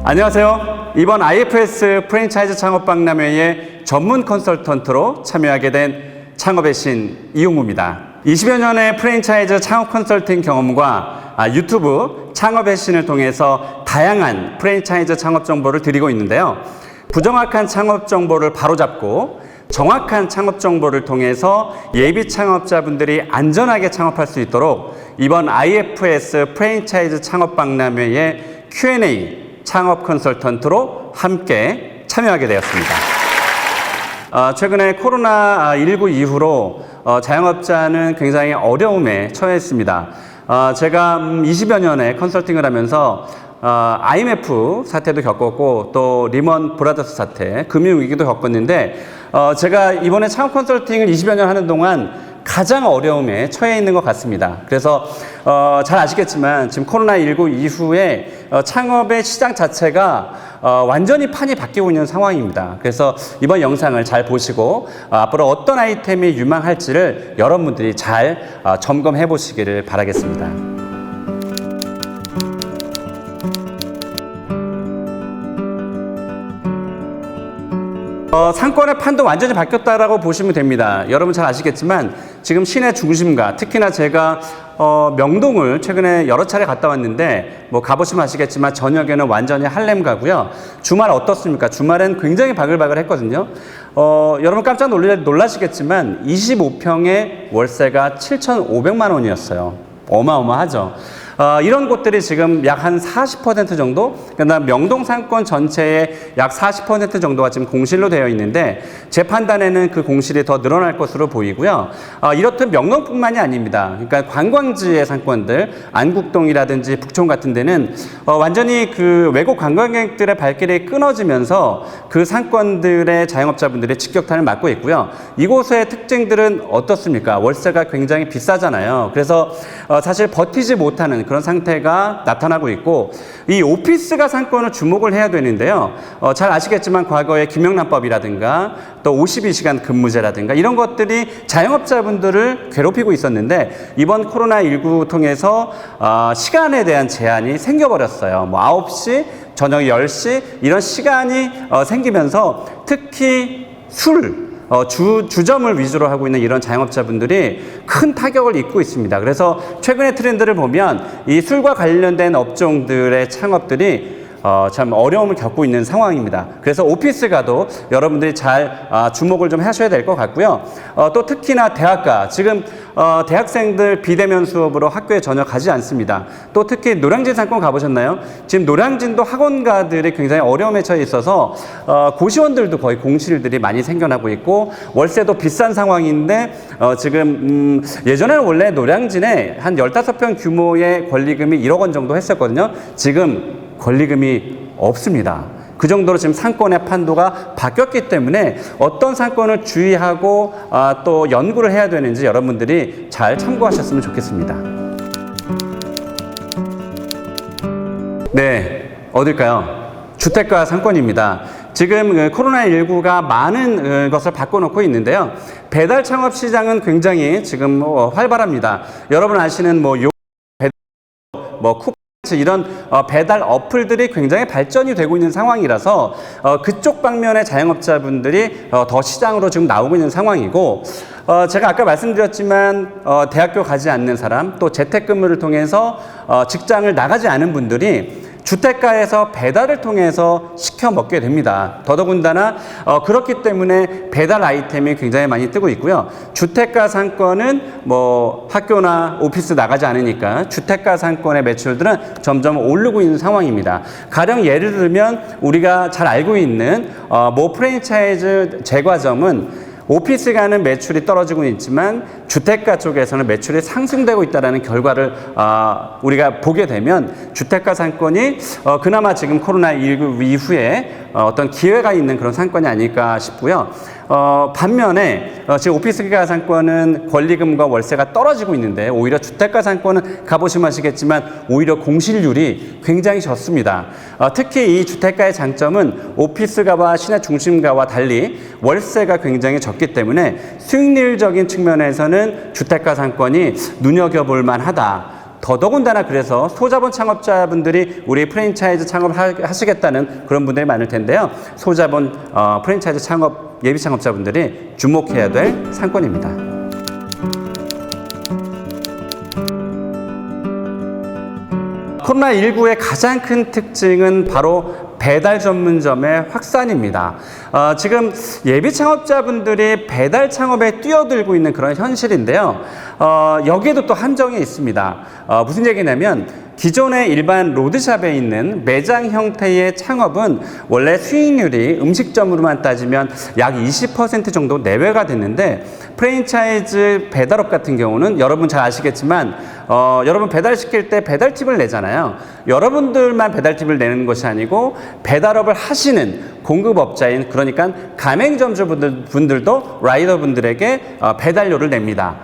안녕하세요. 이번 IFS 프랜차이즈 창업박람회에 전문 컨설턴트로 참여하게 된 창업의 신 이용무입니다. 20여 년의 프랜차이즈 창업 컨설팅 경험과 유튜브 창업의 신을 통해서 다양한 프랜차이즈 창업 정보를 드리고 있는데요. 부정확한 창업 정보를 바로잡고 정확한 창업 정보를 통해서 예비 창업자분들이 안전하게 창업할 수 있도록 이번 IFS 프랜차이즈 창업박람회에 Q&A 창업 컨설턴트로 함께 참여하게 되었습니다. 최근에 코로나19 이후로 자영업자는 굉장히 어려움에 처했습니다. 제가 20여 년의 컨설팅을 하면서 IMF 사태도 겪었고 또 리먼 브라더스 사태, 금융위기도 겪었는데 제가 이번에 창업 컨설팅을 20여 년 하는 동안 가장 어려움에 처해 있는 것 같습니다. 그래서 잘 아시겠지만 지금 코로나19 이후에 창업의 시장 자체가 완전히 판이 바뀌고 있는 상황입니다. 그래서 이번 영상을 잘 보시고 앞으로 어떤 아이템이 유망할지를 여러분들이 잘 점검해 보시기를 바라겠습니다. 상권의 판도 완전히 바뀌었다라고 보시면 됩니다. 여러분 잘 아시겠지만 지금 시내 중심가, 특히나 제가 명동을 최근에 여러 차례 갔다 왔는데 뭐 가보시면 아시겠지만 저녁에는 완전히 할렘 가고요. 주말 어떻습니까? 주말엔 굉장히 바글바글 했거든요. 여러분 깜짝 놀라시겠지만 25평에 월세가 7,500만 원이었어요. 어마어마하죠. 이런 곳들이 지금 약 한 40% 정도, 그러니까 명동 상권 전체의 약 40% 정도가 지금 공실로 되어 있는데 제 판단에는 그 공실이 더 늘어날 것으로 보이고요. 이렇듯 명동뿐만이 아닙니다. 그러니까 관광지의 상권들, 안국동이라든지 북촌 같은 데는 완전히 그 외국 관광객들의 발길이 끊어지면서 그 상권들의 자영업자분들이 직격탄을 맞고 있고요. 이곳의 특징들은 어떻습니까? 월세가 굉장히 비싸잖아요. 그래서 사실 버티지 못하는 그런 상태가 나타나고 있고 이 오피스가 상권을 주목을 해야 되는데요. 잘 아시겠지만 과거에 김영란법이라든가 또 52시간 근무제라든가 이런 것들이 자영업자분들을 괴롭히고 있었는데 이번 코로나19 통해서 시간에 대한 제한이 생겨버렸어요. 뭐 9시, 저녁 10시 이런 시간이 생기면서 특히 주점을 위주로 하고 있는 이런 자영업자분들이 큰 타격을 입고 있습니다. 그래서 최근의 트렌드를 보면 이 술과 관련된 업종들의 창업들이 참 어려움을 겪고 있는 상황입니다. 그래서 오피스 가도 여러분들이 잘 주목을 좀 하셔야 될 것 같고요. 또 특히나 대학가, 지금 대학생들 비대면 수업으로 학교에 전혀 가지 않습니다. 또 특히 노량진 상권 가보셨나요? 지금 노량진도 학원가들이 굉장히 어려움에 처해 있어서 고시원들도 거의 공실들이 많이 생겨나고 있고 월세도 비싼 상황인데 지금 예전에는 원래 노량진에 한 15평 규모의 권리금이 1억 원 정도 했었거든요. 지금 권리금이 없습니다. 그 정도로 지금 상권의 판도가 바뀌었기 때문에 어떤 상권을 주의하고 또 연구를 해야 되는지 여러분들이 잘 참고하셨으면 좋겠습니다. 네, 어딜까요? 주택가 상권입니다. 지금 코로나19가 많은 것을 바꿔놓고 있는데요. 배달 창업 시장은 굉장히 지금 활발합니다. 여러분 아시는 쿠팡 이런 배달 어플들이 굉장히 발전이 되고 있는 상황이라서 그쪽 방면의 자영업자분들이 더 시장으로 지금 나오고 있는 상황이고 제가 아까 말씀드렸지만 대학교 가지 않는 사람 또 재택근무를 통해서 직장을 나가지 않은 분들이 주택가에서 배달을 통해서 시켜 먹게 됩니다. 더더군다나 그렇기 때문에 배달 아이템이 굉장히 많이 뜨고 있고요. 주택가 상권은 뭐 학교나 오피스 나가지 않으니까 주택가 상권의 매출들은 점점 오르고 있는 상황입니다. 가령 예를 들면 우리가 잘 알고 있는 모 프랜차이즈 제과점은 오피스가는 매출이 떨어지고 있지만 주택가 쪽에서는 매출이 상승되고 있다는 결과를 우리가 보게 되면 주택가 상권이 그나마 지금 코로나19 이후에 어떤 기회가 있는 그런 상권이 아닐까 싶고요. 반면에 지금 오피스가 상권은 권리금과 월세가 떨어지고 있는데 오히려 주택가 상권은 가보시면 아시겠지만 오히려 공실률이 굉장히 적습니다. 특히 이 주택가의 장점은 오피스가와 시내 중심가와 달리 월세가 굉장히 적기 때문에 수익률적인 측면에서는 주택가 상권이 눈여겨볼 만하다. 더더군다나 그래서 소자본 창업자분들이 우리 프랜차이즈 창업하시겠다는 그런 분들이 많을 텐데요. 소자본 프랜차이즈 창업 예비 창업자분들이 주목해야 될 상권입니다. 코로나19의 가장 큰 특징은 바로 배달 전문점의 확산입니다. 지금 예비 창업자분들이 배달 창업에 뛰어들고 있는 그런 현실인데요. 여기에도 또 한정이 있습니다. 무슨 얘기냐면 기존의 일반 로드샵에 있는 매장 형태의 창업은 원래 수익률이 음식점으로만 따지면 약 20% 정도 내외가 됐는데, 프랜차이즈 배달업 같은 경우는 여러분 잘 아시겠지만 여러분 배달시킬 때 배달팁을 내잖아요. 여러분들만 배달팁을 내는 것이 아니고 배달업을 하시는 공급업자인, 그러니까 가맹점주분들도 라이더분들에게 배달료를 냅니다.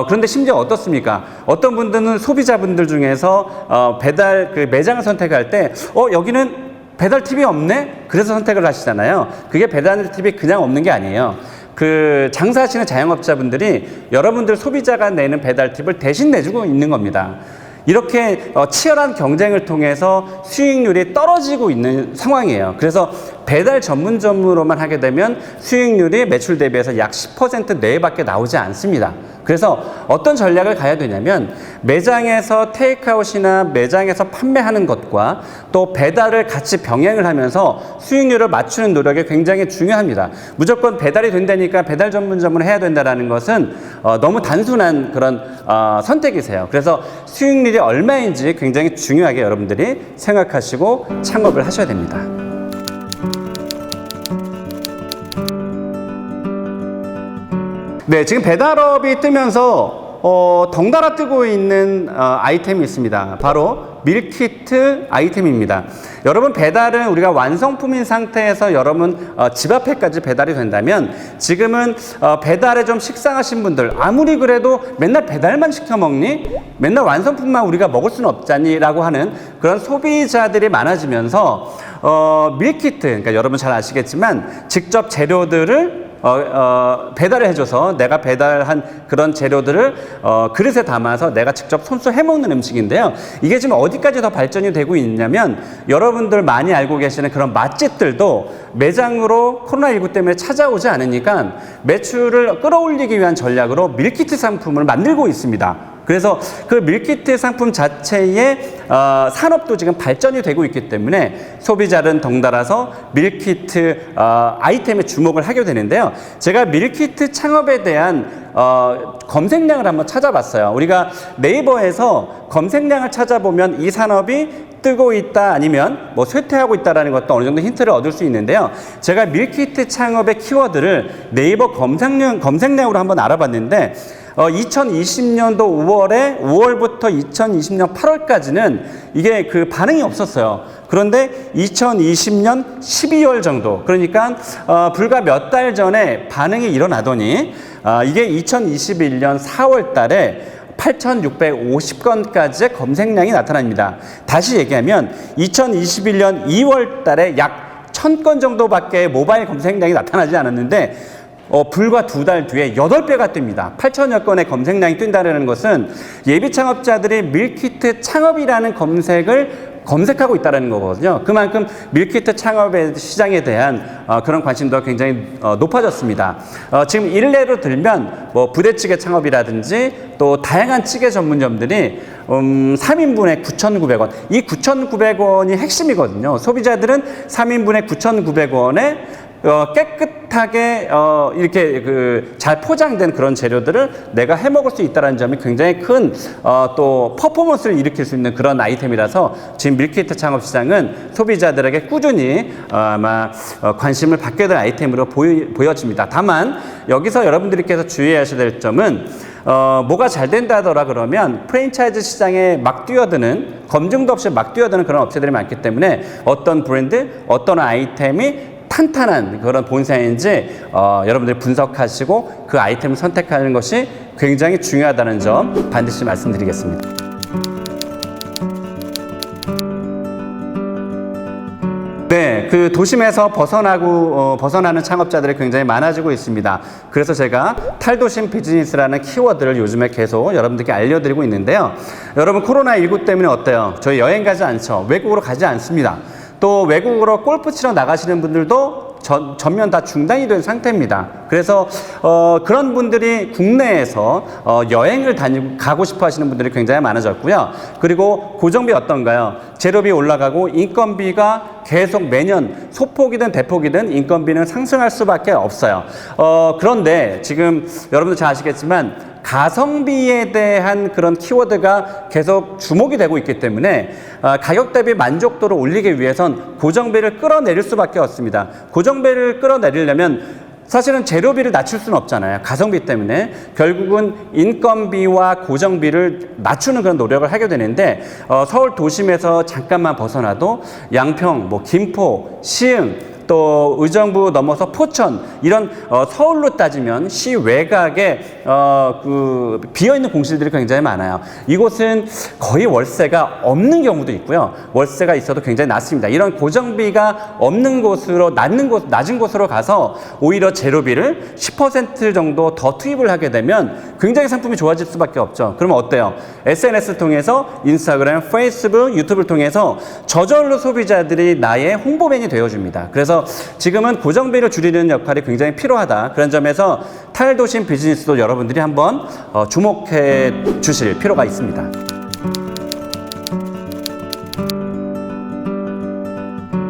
그런데 심지어 어떻습니까? 어떤 분들은 소비자분들 중에서 배달 그 매장을 선택할 때 여기는 배달 팁이 없네? 그래서 선택을 하시잖아요. 그게 배달 팁이 그냥 없는 게 아니에요. 그 장사하시는 자영업자분들이 여러분들 소비자가 내는 배달 팁을 대신 내주고 있는 겁니다. 이렇게 치열한 경쟁을 통해서 수익률이 떨어지고 있는 상황이에요. 그래서 배달 전문점으로만 하게 되면 수익률이 매출 대비해서 약 10% 내외밖에 나오지 않습니다. 그래서 어떤 전략을 가야 되냐면 매장에서 테이크아웃이나 매장에서 판매하는 것과 또 배달을 같이 병행을 하면서 수익률을 맞추는 노력이 굉장히 중요합니다. 무조건 배달이 된다니까 배달 전문점을 해야 된다는 것은 너무 단순한 그런 선택이세요. 그래서 수익률이 얼마인지 굉장히 중요하게 여러분들이 생각하시고 창업을 하셔야 됩니다. 네, 지금 배달업이 뜨면서 덩달아 뜨고 있는 아이템이 있습니다. 바로 밀키트 아이템입니다. 여러분, 배달은 우리가 완성품인 상태에서 여러분 집 앞에까지 배달이 된다면, 지금은 배달에 좀 식상하신 분들, 아무리 그래도 맨날 배달만 시켜 먹니? 맨날 완성품만 우리가 먹을 수는 없잖니? 라고 하는 그런 소비자들이 많아지면서 밀키트, 그러니까 여러분 잘 아시겠지만 직접 재료들을 배달을 해줘서 내가 배달한 그런 재료들을 그릇에 담아서 내가 직접 손수 해먹는 음식인데요. 이게 지금 어디까지 더 발전이 되고 있냐면, 여러분들 많이 알고 계시는 그런 맛집들도 매장으로 코로나19 때문에 찾아오지 않으니까 매출을 끌어올리기 위한 전략으로 밀키트 상품을 만들고 있습니다. 그래서 그 밀키트 상품 자체의 산업도 지금 발전이 되고 있기 때문에 소비자는 덩달아서 밀키트 아이템에 주목을 하게 되는데요. 제가 밀키트 창업에 대한 검색량을 한번 찾아봤어요. 우리가 네이버에서 검색량을 찾아보면 이 산업이 뜨고 있다, 아니면 뭐 쇠퇴하고 있다라는 것도 어느 정도 힌트를 얻을 수 있는데요. 제가 밀키트 창업의 키워드를 네이버 검색량으로 한번 알아봤는데 2020년도 5월부터 2020년 8월까지는 이게 그 반응이 없었어요. 그런데 2020년 12월 정도, 그러니까 불과 몇 달 전에 반응이 일어나더니 이게 2021년 4월 달에 8,650건까지의 검색량이 나타납니다. 다시 얘기하면 2021년 2월 달에 약 1,000건 정도밖에 모바일 검색량이 나타나지 않았는데 불과 2달 뒤에 8배가 뜹니다. 8천여 건의 검색량이 뜬다는 것은 예비 창업자들이 밀키트 창업이라는 검색하고 있다는 거거든요. 그만큼 밀키트 창업의 시장에 대한 그런 관심도가 굉장히 높아졌습니다. 지금 일례로 들면 뭐 부대찌개 창업이라든지 또 다양한 찌개 전문점들이 3인분에 9,900원, 이 9,900원이 핵심이거든요. 소비자들은 3인분에 9,900원에 깨끗하게 이렇게 잘 포장된 그런 재료들을 내가 해 먹을 수 있다는 점이 굉장히 큰 또 퍼포먼스를 일으킬 수 있는 그런 아이템이라서 지금 밀키트 창업 시장은 소비자들에게 꾸준히 아마 관심을 받게 될 아이템으로 보여집니다. 다만 여기서 여러분들께서 주의하셔야 될 점은 뭐가 잘 된다더라 그러면 프랜차이즈 시장에 막 뛰어드는, 검증도 없이 막 뛰어드는 그런 업체들이 많기 때문에 어떤 브랜드, 어떤 아이템이 탄탄한 그런 본사인지 여러분들이 분석하시고 그 아이템을 선택하는 것이 굉장히 중요하다는 점 반드시 말씀드리겠습니다. 네, 그 도심에서 벗어나는 창업자들이 굉장히 많아지고 있습니다. 그래서 제가 탈도심 비즈니스라는 키워드를 요즘에 계속 여러분들께 알려드리고 있는데요. 여러분 코로나19 때문에 어때요? 저희 여행 가지 않죠. 외국으로 가지 않습니다. 또 외국으로 골프 치러 나가시는 분들도 전면 다 중단이 된 상태입니다. 그래서 그런 분들이 국내에서 여행을 가고 싶어 하시는 분들이 굉장히 많아졌고요. 그리고 고정비 어떤가요? 재료비 올라가고 인건비가 계속 매년 소폭이든 대폭이든 인건비는 상승할 수밖에 없어요. 그런데 지금 여러분들 잘 아시겠지만 가성비에 대한 그런 키워드가 계속 주목이 되고 있기 때문에 가격 대비 만족도를 올리기 위해선 고정비를 끌어내릴 수밖에 없습니다. 고정비를 끌어내리려면 사실은 재료비를 낮출 수는 없잖아요. 가성비 때문에. 결국은 인건비와 고정비를 낮추는 그런 노력을 하게 되는데 서울 도심에서 잠깐만 벗어나도 양평, 김포, 시흥, 또 의정부 넘어서 포천 이런 서울로 따지면 시 외곽에 그 비어있는 공실들이 굉장히 많아요. 이곳은 거의 월세가 없는 경우도 있고요. 월세가 있어도 굉장히 낮습니다. 이런 고정비가 없는 곳으로 낮은 곳으로 가서 오히려 재료비를 10% 정도 더 투입을 하게 되면 굉장히 상품이 좋아질 수밖에 없죠. 그러면 어때요? SNS 통해서 인스타그램, 페이스북, 유튜브를 통해서 저절로 소비자들이 나의 홍보맨이 되어줍니다. 그래서 지금은 고정비를 줄이는 역할이 굉장히 필요하다. 그런 점에서 탈도심 비즈니스도 여러분들이 한번 주목해 주실 필요가 있습니다.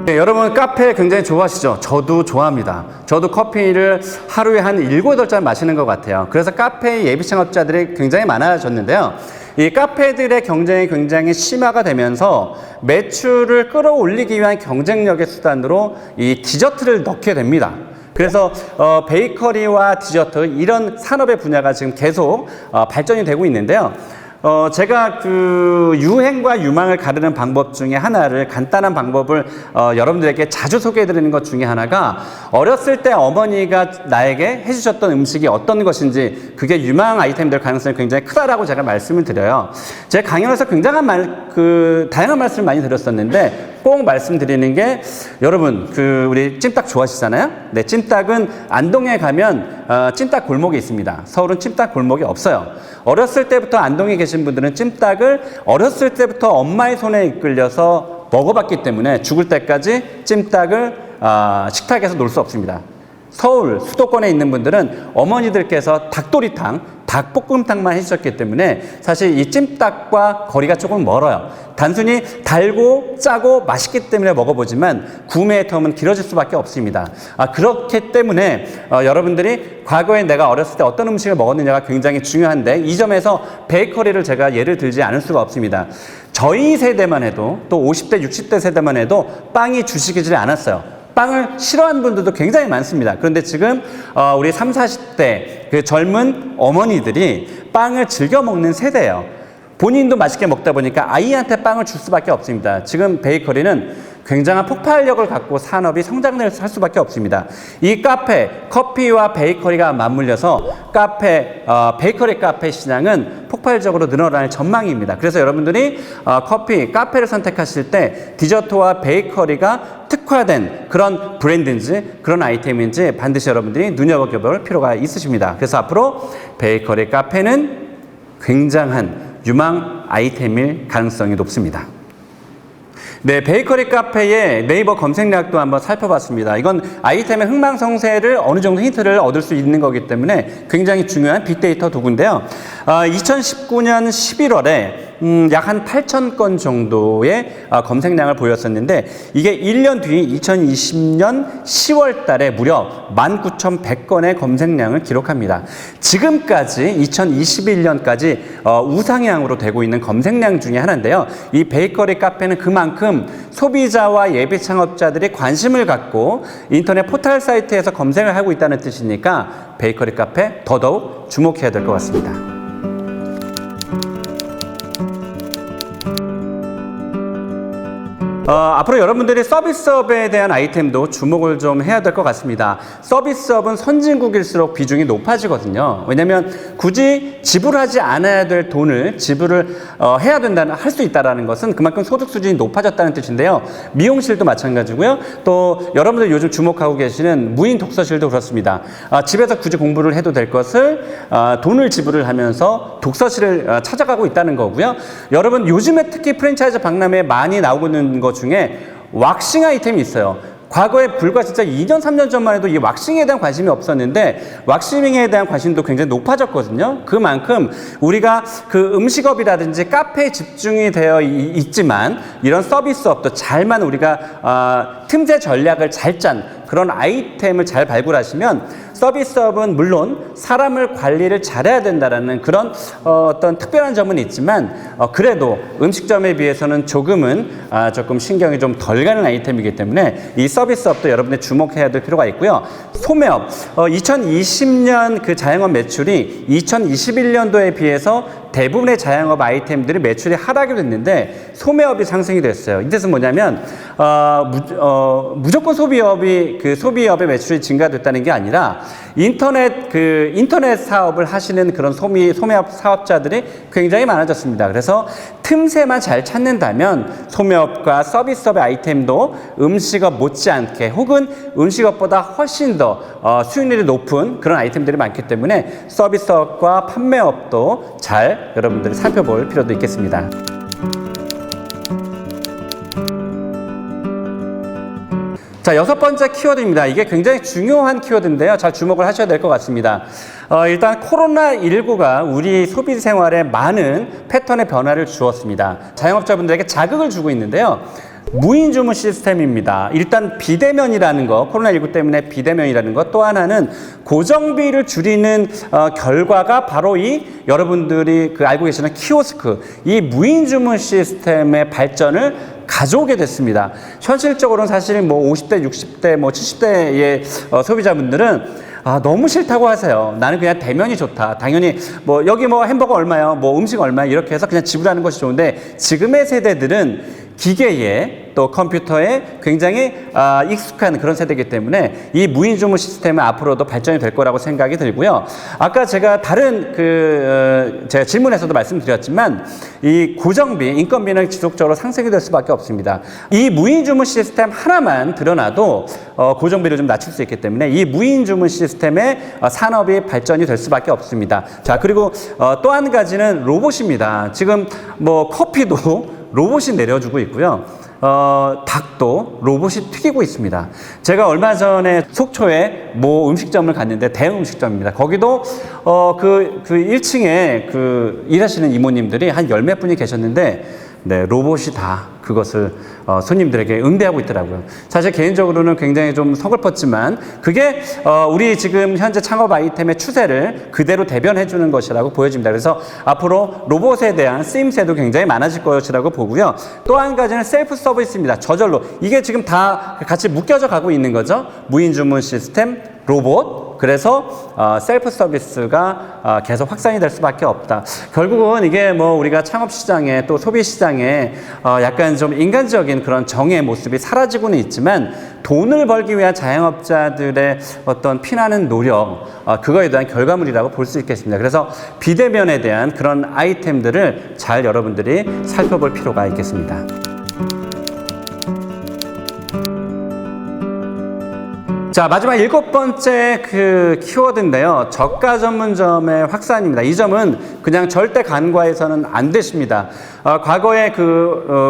네, 여러분 카페 굉장히 좋아하시죠? 저도 좋아합니다. 저도 커피를 하루에 한 7, 8잔 마시는 것 같아요. 그래서 카페 예비 창업자들이 굉장히 많아졌는데요. 이 카페들의 경쟁이 굉장히 심화가 되면서 매출을 끌어올리기 위한 경쟁력의 수단으로 이 디저트를 넣게 됩니다. 그래서 베이커리와 디저트 이런 산업의 분야가 지금 계속 발전이 되고 있는데요. 제가 그 유행과 유망을 가르는 방법 중에 하나를 간단한 방법을 여러분들에게 자주 소개해 드리는 것 중에 하나가 어렸을 때 어머니가 나에게 해주셨던 음식이 어떤 것인지 그게 유망 아이템이 될 가능성이 굉장히 크다라고 제가 말씀을 드려요. 제 강연에서 굉장한 다양한 말씀을 많이 드렸었는데 꼭 말씀드리는 게 여러분 우리 찜닭 좋아하시잖아요? 네, 찜닭은 안동에 가면 찜닭 골목이 있습니다. 서울은 찜닭 골목이 없어요. 어렸을 때부터 안동에 계신 분들은 찜닭을 어렸을 때부터 엄마의 손에 이끌려서 먹어봤기 때문에 죽을 때까지 찜닭을 식탁에서 놓을 수 없습니다. 서울 수도권에 있는 분들은 어머니들께서 닭도리탕, 닭볶음탕만 해주셨기 때문에 사실 이 찜닭과 거리가 조금 멀어요. 단순히 달고 짜고 맛있기 때문에 먹어보지만 구매의 텀은 길어질 수밖에 없습니다. 그렇기 때문에 여러분들이 과거에 내가 어렸을 때 어떤 음식을 먹었느냐가 굉장히 중요한데 이 점에서 베이커리를 제가 예를 들지 않을 수가 없습니다. 저희 세대만 해도 또 50대, 60대 세대만 해도 빵이 주식이지 않았어요. 빵을 싫어하는 분들도 굉장히 많습니다. 그런데 지금 우리 30, 40대 그 젊은 어머니들이 빵을 즐겨 먹는 세대예요. 본인도 맛있게 먹다 보니까 아이한테 빵을 줄 수밖에 없습니다. 지금 베이커리는 굉장한 폭발력을 갖고 산업이 성장을 할 수밖에 없습니다. 이 커피와 베이커리가 맞물려서 베이커리 카페 시장은 폭발적으로 늘어날 전망입니다. 그래서 여러분들이 카페를 선택하실 때 디저트와 베이커리가 특화된 그런 브랜드인지 그런 아이템인지 반드시 여러분들이 눈여겨볼 필요가 있으십니다. 그래서 앞으로 베이커리 카페는 굉장한 유망 아이템일 가능성이 높습니다. 네, 베이커리 카페의 네이버 검색량도 한번 살펴봤습니다. 이건 아이템의 흥망성쇠를 어느 정도 힌트를 얻을 수 있는 거기 때문에 굉장히 중요한 빅데이터 도구인데요. 2019년 11월에 약 한 8,000건 정도의 검색량을 보였었는데 이게 1년 뒤 2020년 10월 달에 무려 19,100건의 검색량을 기록합니다. 지금까지 2021년까지 우상향으로 되고 있는 검색량 중에 하나인데요. 이 베이커리 카페는 그만큼 소비자와 예비 창업자들이 관심을 갖고 인터넷 포털 사이트에서 검색을 하고 있다는 뜻이니까 베이커리 카페 더더욱 주목해야 될 것 같습니다. 앞으로 여러분들이 서비스업에 대한 아이템도 주목을 좀 해야 될 것 같습니다. 서비스업은 선진국일수록 비중이 높아지거든요. 왜냐하면 굳이 지불하지 않아야 될 돈을 지불을 해야 된다는, 할 수 있다는 것은 그만큼 소득 수준이 높아졌다는 뜻인데요. 미용실도 마찬가지고요. 또 여러분들 요즘 주목하고 계시는 무인 독서실도 그렇습니다. 집에서 굳이 공부를 해도 될 것을 돈을 지불을 하면서 독서실을 찾아가고 있다는 거고요. 여러분 요즘에 특히 프랜차이즈 박람회에 많이 나오고 있는 것 중에 왁싱 아이템이 있어요. 과거에 불과 진짜 2년, 3년 전만 해도 이 왁싱에 대한 관심이 없었는데 왁싱에 대한 관심도 굉장히 높아졌거든요. 그만큼 우리가 그 음식업이라든지 카페에 집중이 되어 있지만 이런 서비스업도 잘만 우리가 틈새 전략을 잘 짠 그런 아이템을 잘 발굴하시면 서비스업은 물론 사람을 관리를 잘해야 된다라는 그런 어떤 특별한 점은 있지만 그래도 음식점에 비해서는 조금은 조금 신경이 좀 덜 가는 아이템이기 때문에 이 서비스업도 여러분들 주목해야 될 필요가 있고요. 소매업 2020년 그 자영업 매출이 2021년도에 비해서 대부분의 자영업 아이템들이 매출이 하락이 됐는데 소매업이 상승이 됐어요. 이 뜻은 뭐냐면 무조건 소비업의 매출이 증가됐다는 게 아니라 인터넷 사업을 하시는 그런 소매업 사업자들이 굉장히 많아졌습니다. 그래서 틈새만 잘 찾는다면 소매업과 서비스업의 아이템도 음식업 못지않게 혹은 음식업보다 훨씬 더 수익률이 높은 그런 아이템들이 많기 때문에 서비스업과 판매업도 잘 여러분들이 살펴볼 필요도 있겠습니다. 자, 6번째 키워드입니다. 이게 굉장히 중요한 키워드인데요. 잘 주목을 하셔야 될 것 같습니다. 일단 코로나19가 우리 소비 생활에 많은 패턴의 변화를 주었습니다. 자영업자분들에게 자극을 주고 있는데요. 무인 주문 시스템입니다. 일단 비대면이라는 거, 코로나19 때문에 비대면이라는 것, 또 하나는 고정비를 줄이는 결과가 바로 이 여러분들이 알고 계시는 키오스크, 이 무인 주문 시스템의 발전을 가져오게 됐습니다. 현실적으로는 사실 뭐 50대, 60대, 뭐 70대의 소비자분들은 너무 싫다고 하세요. 나는 그냥 대면이 좋다. 당연히 뭐 여기 뭐 햄버거 얼마요? 뭐 음식 얼마요? 이렇게 해서 그냥 지불하는 것이 좋은데 지금의 세대들은 기계에 또 컴퓨터에 굉장히 익숙한 그런 세대이기 때문에 이 무인 주문 시스템은 앞으로도 발전이 될 거라고 생각이 들고요. 아까 제가 다른 제가 질문에서도 말씀드렸지만 이 고정비, 인건비는 지속적으로 상승이 될 수밖에 없습니다. 이 무인 주문 시스템 하나만 드러나도 고정비를 좀 낮출 수 있기 때문에 이 무인 주문 시스템의 산업이 발전이 될 수밖에 없습니다. 자, 그리고 또 한 가지는 로봇입니다. 지금 뭐 커피도 로봇이 내려주고 있고요. 닭도 로봇이 튀기고 있습니다. 제가 얼마 전에 속초에 모 음식점을 갔는데 대형 음식점입니다. 거기도 그 1층에 일하시는 이모님들이 한 10몇 분이 계셨는데 네, 로봇이 다 그것을 손님들에게 응대하고 있더라고요. 사실 개인적으로는 굉장히 좀 서글펐지만 그게 우리 지금 현재 창업 아이템의 추세를 그대로 대변해 주는 것이라고 보여집니다. 그래서 앞으로 로봇에 대한 쓰임새도 굉장히 많아질 것이라고 보고요. 또 한 가지는 셀프 서비스입니다. 저절로 이게 지금 다 같이 묶여져 가고 있는 거죠. 무인 주문 시스템, 로봇, 그래서 셀프 서비스가 계속 확산이 될 수밖에 없다. 결국은 이게 뭐 우리가 창업 시장에 또 소비 시장에 약간 좀 인간적인 그런 정의 모습이 사라지고는 있지만 돈을 벌기 위한 자영업자들의 어떤 피나는 노력, 그거에 대한 결과물이라고 볼 수 있겠습니다. 그래서 비대면에 대한 그런 아이템들을 잘 여러분들이 살펴볼 필요가 있겠습니다. 자, 마지막 7번째 키워드인데요. 저가 전문점의 확산입니다. 이 점은 그냥 절대 간과해서는 안 되십니다. 과거에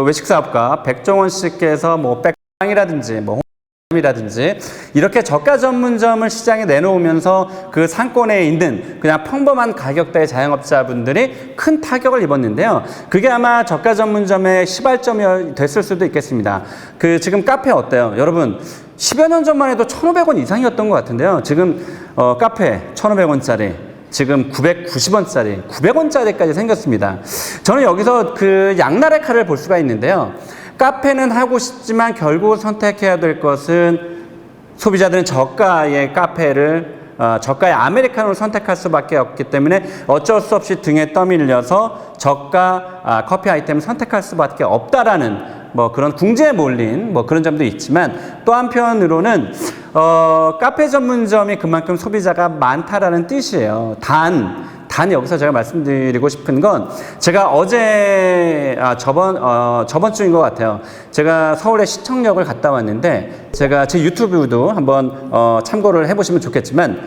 외식사업가 백종원 씨께서 뭐 백빵이라든지 뭐 이라든지 이렇게 저가 전문점을 시장에 내놓으면서 그 상권에 있는 그냥 평범한 가격대의 자영업자분들이 큰 타격을 입었는데요. 그게 아마 저가 전문점의 시발점이 됐을 수도 있겠습니다. 지금 카페 어때요? 여러분 10여 년 전만 해도 1,500원 이상이었던 것 같은데요. 지금 카페 1,500원짜리 지금 990원짜리, 900원짜리까지 생겼습니다. 저는 여기서 양날의 칼을 볼 수가 있는데요. 카페는 하고 싶지만 결국 선택해야 될 것은 소비자들은 저가의 저가의 아메리카노를 선택할 수밖에 없기 때문에 어쩔 수 없이 등에 떠밀려서 저가 커피 아이템을 선택할 수밖에 없다라는 뭐 그런 궁지에 몰린 뭐 그런 점도 있지만 또 한편으로는 카페 전문점이 그만큼 소비자가 많다라는 뜻이에요. 단 여기서 제가 말씀드리고 싶은 건 제가 어제 저번 주인 것 같아요. 제가 서울의 시청역을 갔다 왔는데 제가 제 유튜브도 한번 참고를 해보시면 좋겠지만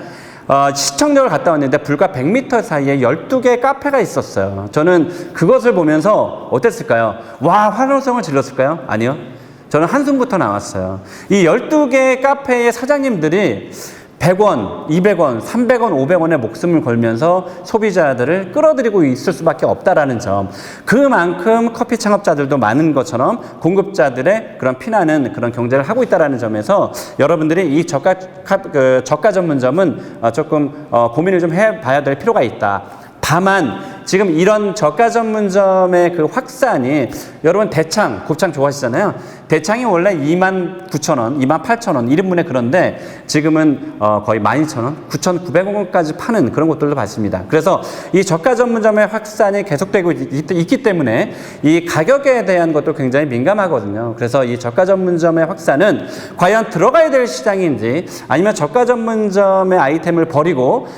시청역을 갔다 왔는데 불과 100m 사이에 12개의 카페가 있었어요. 저는 그것을 보면서 어땠을까요? 와, 환호성을 질렀을까요? 아니요. 저는 한숨부터 나왔어요. 이 12개의 카페의 사장님들이 100원, 200원, 300원, 500원의 목숨을 걸면서 소비자들을 끌어들이고 있을 수밖에 없다라는 점. 그만큼 커피 창업자들도 많은 것처럼 공급자들의 그런 피나는 그런 경쟁을 하고 있다라는 점에서 여러분들이 이 저가 전문점은 조금 고민을 좀 해봐야 될 필요가 있다. 다만 지금 이런 저가 전문점의 그 확산이 여러분 대창, 곱창 좋아하시잖아요. 대창이 원래 29,000원, 28,000원 1인분에 그런데 지금은 거의 12,000원, 9,900원까지 파는 그런 곳들도 봤습니다. 그래서 이 저가 전문점의 확산이 계속되고 있기 때문에 이 가격에 대한 것도 굉장히 민감하거든요. 그래서 이 저가 전문점의 확산은 과연 들어가야 될 시장인지 아니면 저가 전문점의 아이템을 버리고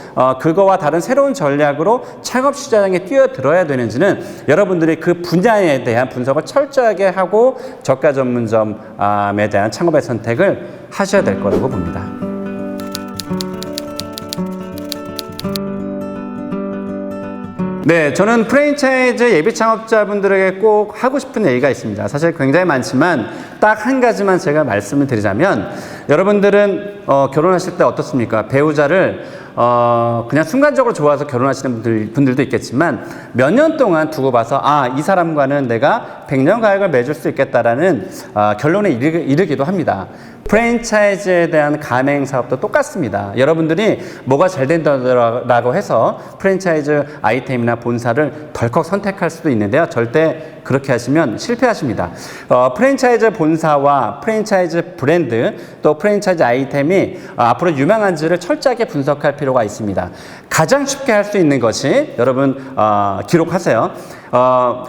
그거와 다른 새로운 전략으로 창업 시장에 뛰어들어야 되는지는 여러분들이 그 분야에 대한 분석을 철저하게 하고 저가 전문점에 대한 창업의 선택을 하셔야 될 거라고 봅니다. 네, 저는 프랜차이즈 예비 창업자분들에게 꼭 하고 싶은 얘기가 있습니다. 사실 굉장히 많지만 딱 한 가지만 제가 말씀을 드리자면 여러분들은 결혼하실 때 어떻습니까? 배우자를 그냥 순간적으로 좋아서 결혼하시는 분들도 있겠지만 몇 년 동안 두고 봐서 이 사람과는 내가 100년 가약을 맺을 수 있겠다라는 결론에 이르기도 합니다. 프랜차이즈에 대한 가맹 사업도 똑같습니다. 여러분들이 뭐가 잘 된다고 해서 프랜차이즈 아이템이나 본사를 덜컥 선택할 수도 있는데요. 절대 그렇게 하시면 실패하십니다. 프랜차이즈 본사와 프랜차이즈 브랜드 또 프랜차이즈 아이템이 앞으로 유망한지를 철저하게 분석할 필요가 있습니다. 가장 쉽게 할 수 있는 것이 여러분 기록하세요.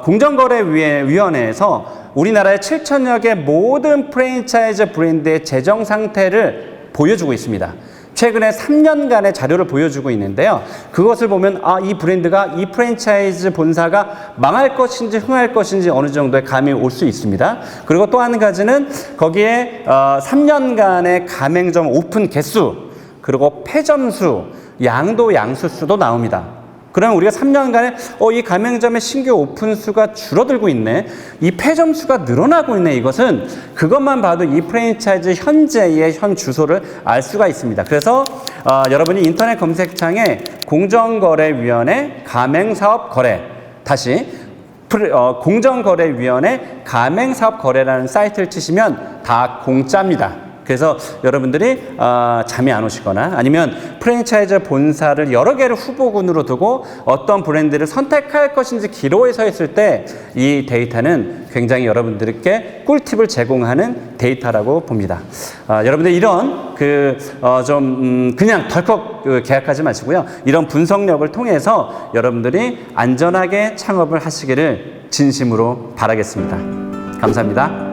공정거래위원회에서 우리나라의 7천여 개 모든 프랜차이즈 브랜드의 재정 상태를 보여주고 있습니다. 최근에 3년간의 자료를 보여주고 있는데요. 그것을 보면 이 브랜드가 이 프랜차이즈 본사가 망할 것인지 흥할 것인지 어느 정도의 감이 올 수 있습니다. 그리고 또 한 가지는 거기에 3년간의 가맹점 오픈 개수 그리고 폐점수, 양도 양수수도 나옵니다. 그러면 우리가 3년간에 이 가맹점의 신규 오픈 수가 줄어들고 있네. 이 폐점 수가 늘어나고 있네. 이것은 그것만 봐도 이 프랜차이즈 현재의 현 주소를 알 수가 있습니다. 그래서 여러분이 인터넷 검색창에 공정거래위원회 가맹사업 거래 다시 공정거래위원회 가맹사업 거래라는 사이트를 치시면 다 공짜입니다. 그래서 여러분들이 잠이 안 오시거나 아니면 프랜차이즈 본사를 여러 개를 후보군으로 두고 어떤 브랜드를 선택할 것인지 기로에 서 있을 때 이 데이터는 굉장히 여러분들께 꿀팁을 제공하는 데이터라고 봅니다. 여러분들 이런 그냥 덜컥 계약하지 마시고요. 이런 분석력을 통해서 여러분들이 안전하게 창업을 하시기를 진심으로 바라겠습니다. 감사합니다.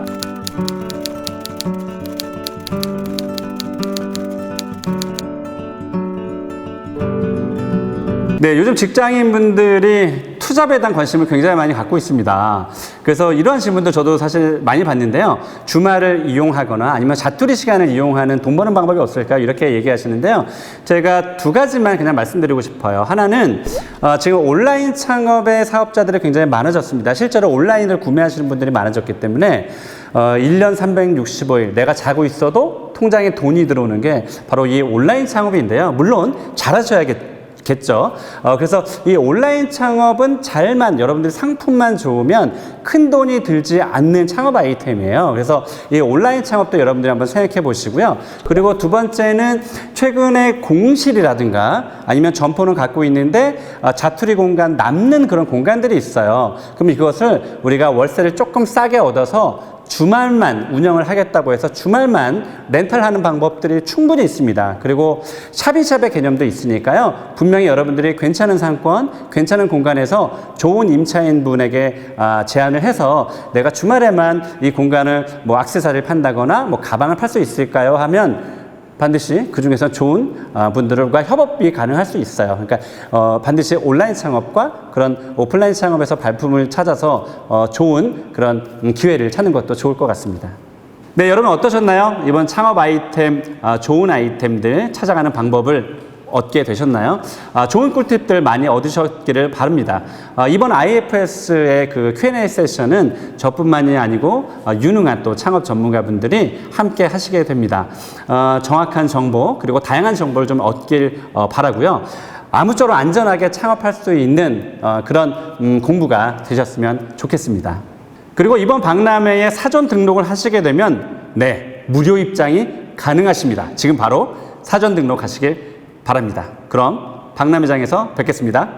네, 요즘 직장인분들이 투잡에 대한 관심을 굉장히 많이 갖고 있습니다. 그래서 이러한 질문도 저도 사실 많이 봤는데요. 주말을 이용하거나 아니면 자투리 시간을 이용하는 돈 버는 방법이 없을까 이렇게 얘기하시는데요. 제가 두 가지만 그냥 말씀드리고 싶어요. 하나는 지금 온라인 창업의 사업자들이 굉장히 많아졌습니다. 실제로 온라인을 구매하시는 분들이 많아졌기 때문에 1년 365일 내가 자고 있어도 통장에 돈이 들어오는 게 바로 이 온라인 창업인데요. 물론 잘하셔야겠죠. 그래서 이 온라인 창업은 여러분들이 상품만 좋으면 큰 돈이 들지 않는 창업 아이템이에요. 그래서 이 온라인 창업도 여러분들이 한번 생각해 보시고요. 그리고 두 번째는 최근에 공실이라든가 아니면 점포는 갖고 있는데 자투리 공간 남는 그런 공간들이 있어요. 그럼 이것을 우리가 월세를 조금 싸게 얻어서 주말만 운영을 하겠다고 해서 주말만 렌탈하는 방법들이 충분히 있습니다. 그리고 샵인샵의 개념도 있으니까요. 분명히 여러분들이 괜찮은 상권, 괜찮은 공간에서 좋은 임차인 분에게 제안을 해서 내가 주말에만 이 공간을 뭐 액세서리를 판다거나 뭐 가방을 팔 수 있을까요? 하면 반드시 그 중에서 좋은 분들과 협업이 가능할 수 있어요. 그러니까 반드시 온라인 창업과 그런 오프라인 창업에서 발품을 찾아서 좋은 그런 기회를 찾는 것도 좋을 것 같습니다. 네, 여러분 어떠셨나요? 이번 창업 아이템, 좋은 아이템들 찾아가는 방법을 얻게 되셨나요? 좋은 꿀팁들 많이 얻으셨기를 바랍니다. 이번 IFS의 그 Q&A 세션은 저뿐만이 아니고 유능한 또 창업 전문가분들이 함께 하시게 됩니다. 정확한 정보 그리고 다양한 정보를 좀 얻길 바라고요. 아무쪼록 안전하게 창업할 수 있는 그런 공부가 되셨으면 좋겠습니다. 그리고 이번 박람회에 사전 등록을 하시게 되면 네, 무료 입장이 가능하십니다. 지금 바로 사전 등록하시길 바랍니다. 그럼 박람회장에서 뵙겠습니다.